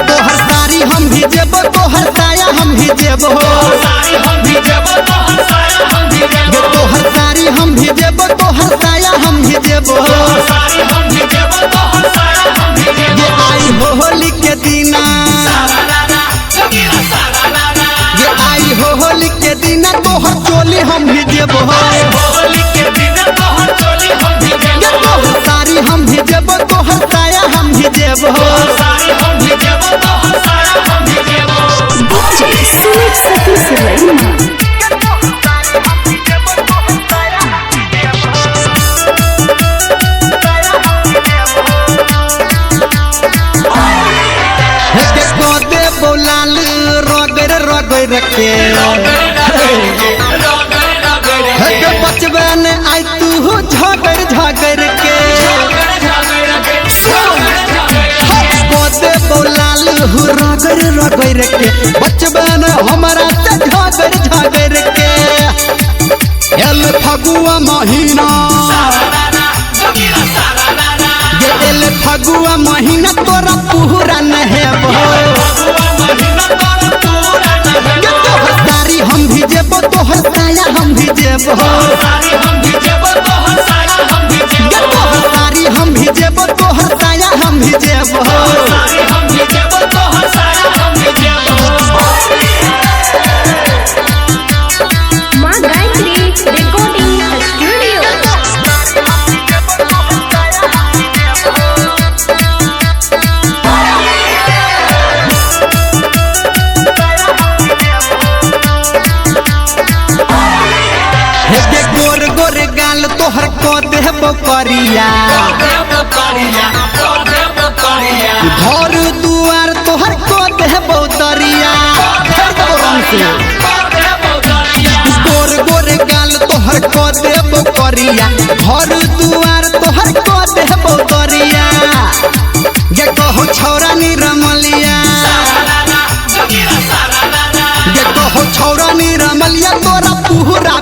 तोहर साया हम भी जेबो तोहर साया हम भी जेबो तोहर साया हम भी जेबो ये आई हो होली के दिना ये आई हो होली के दिना तोहर चोली हम भी जेबो तोहर सारी हम भी जेबो तोहर साया हम भी जेबो बोलाल रगड़ रगड़ के बचबे न आई तू झगड़ झगड़ के बोलाल रगड़ रगड़ के बचबे न हमारा झगड़ झगड़ के एल फगुआ महीना ये एल फगुआ महीना तोरा पूरा नहे तोहर सारी हम भी जेबो तोहर साया हम भी जेबो तोहर सारी हम भी जेबो तोहर साया हम भी जेबो माँ गायत्री रिकॉर्डिंग स्टूडियो। गोर गोर गाल तोहर को देबो करिया घर दुआर तोहर को देबो दरिया गोर गोर गाल तोहर को देबो करिया घर दुआर तोहर को देबो दरिया ये कहो छौरा निरमलिया ये कहो छौरा निरमलिया तोरा पूरा